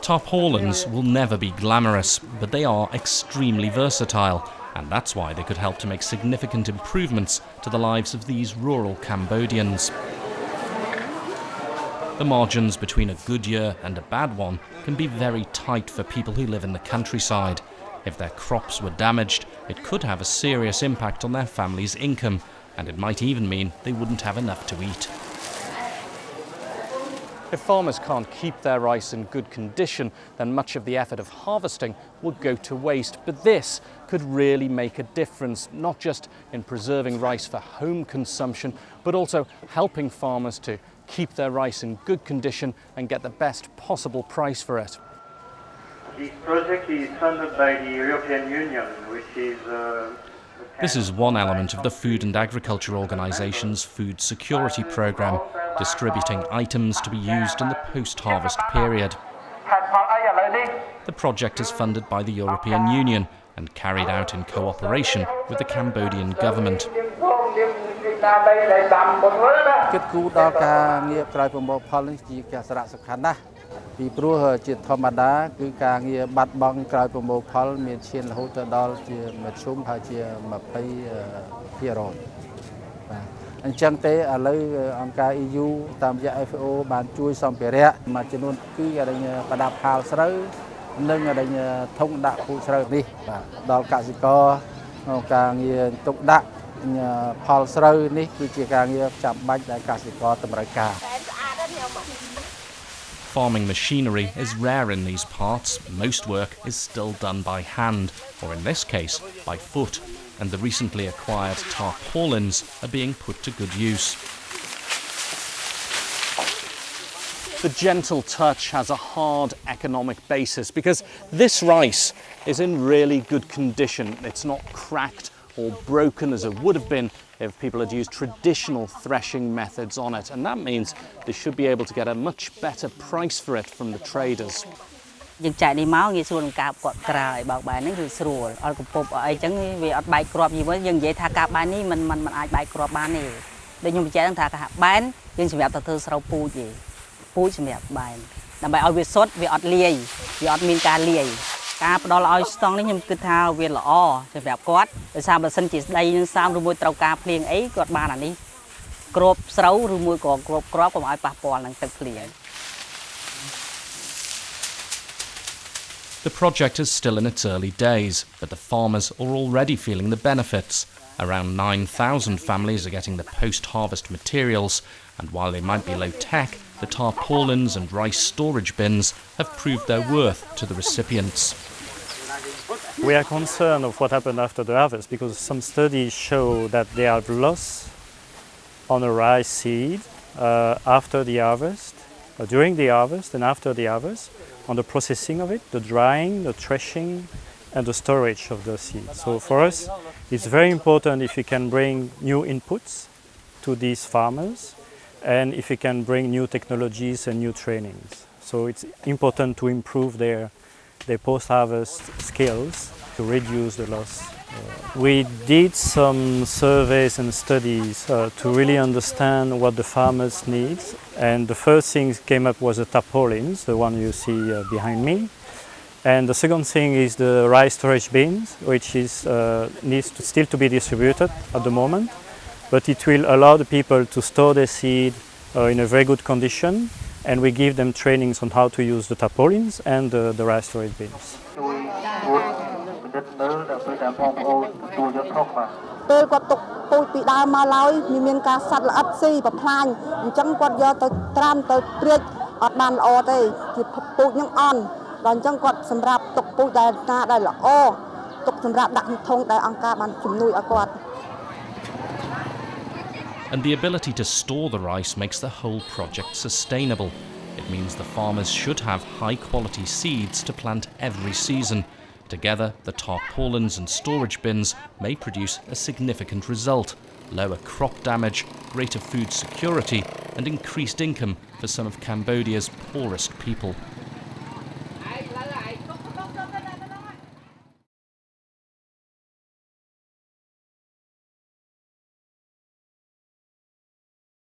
Tarpaulins will never be glamorous, but they are extremely versatile, and that's why they could help to make significant improvements to the lives of these rural Cambodians. The margins between a good year and a bad one can be very tight for people who live in the countryside. If their crops were damaged, it could have a serious impact on their family's income, and it might even mean they wouldn't have enough to eat. If farmers can't keep their rice in good condition, then much of the effort of harvesting would go to waste. But this could really make a difference, not just in preserving rice for home consumption, but also helping farmers to keep their rice in good condition and get the best possible price for it. This project is funded by the European Union, which is... This is one element of the Food and Agriculture Organisation's food security programme, distributing items to be used in the post-harvest period. The project is funded by the European Union and carried out in cooperation with the Cambodian government. EU តាមរយៈ FAO បានជួយសម្ភារៈមួយចំនួនគឺប្រដាប់ហាលស្រូវនិងធុងដាក់ពូជស្រូវនេះបាទដល់កសិករក្នុងការងារទុកដាក់ផលស្រូវនេះគឺជាការងារចាំបាច់ដែលកសិករតម្រូវការ Farming machinery is rare in these parts. Most work is still done by hand, or in this case, by foot, and the recently acquired tarpaulins are being put to good use. The gentle touch has a hard economic basis because this rice is in really good condition. It's not cracked or broken as it would have been if people had used traditional threshing methods on it, and that means they should be able to get a much better price for it from the traders. យើងចាក់នេះមកងាយស្រួលក្នុងការគាត់ក្រាយបោកបែននេះគឺស្រួលអត់កំពប់អីចឹងវាអត់បែកគ្រាប់យីវិញយើងនិយាយថាការបែននេះมันអាចបែកគ្រាប់បានទេដូចខ្ញុំបញ្ជាក់ថាការបែនយើងសម្រាប់ទៅធ្វើស្រូវពូជទេពូជសម្រាប់បែនដើម្បីឲ្យវាសុទ្ធវាអត់លាយវាអត់មានការលាយការផ្ដល់ឲ្យស្តង់នេះខ្ញុំគិតថាវាល្អសម្រាប់គាត់ដោយសារបើសិនជាស្ដីនឹងសាមឬមួយត្រូវការភ្លៀងអីគាត់បានអានេះគ្រាប់ស្រូវឬមួយក៏គ្រាប់គ្រាប់កុំឲ្យប៉ះពាល់នឹងទឹកភ្លៀង The project is still in its early days, but the farmers are already feeling the benefits. Around 9,000 families are getting the post-harvest materials, and while they might be low-tech, the tarpaulins and rice storage bins have proved their worth to the recipients. We are concerned of what happened after the harvest because some studies show that they have loss on a rice seed after the harvest, during the harvest and after the harvest, on the processing of it, the drying, the threshing and the storage of the seed. So for us, it's very important if we can bring new inputs to these farmers and if we can bring new technologies and new trainings. So it's important to improve their post-harvest skills to reduce the loss. We did some surveys and studies to really understand what the farmers need, and the first thing came up was the tarpaulins, the one you see behind me. And the second thing is the rice storage bins, which needs still to be distributed at the moment, but it will allow the people to store their seed in a very good condition, and we give them trainings on how to use the tarpaulins and the rice storage bins. ពេលគាត់ទុកពូជពីដើមមកឡើយមានការសัตว์ល្អិតស៊ីប្រផ្លាញអញ្ចឹងគាត់យកទៅត្រាំទៅព្រាចអត់បានល្អទេជាពូជនឹងអន់ដល់អញ្ចឹងគាត់សម្រាប់ទុកពូជដែលល្អទុកសម្រាប់ដាក់ក្នុងធុងដែលអង្គការបានជំនួយឲ្យគាត់ And the ability to store the rice makes the whole project sustainable. It means the farmers should have high-quality seeds to plant every season. Together, the tarpaulins and storage bins may produce a significant result: lower crop damage, greater food security, and increased income for some of Cambodia's poorest people.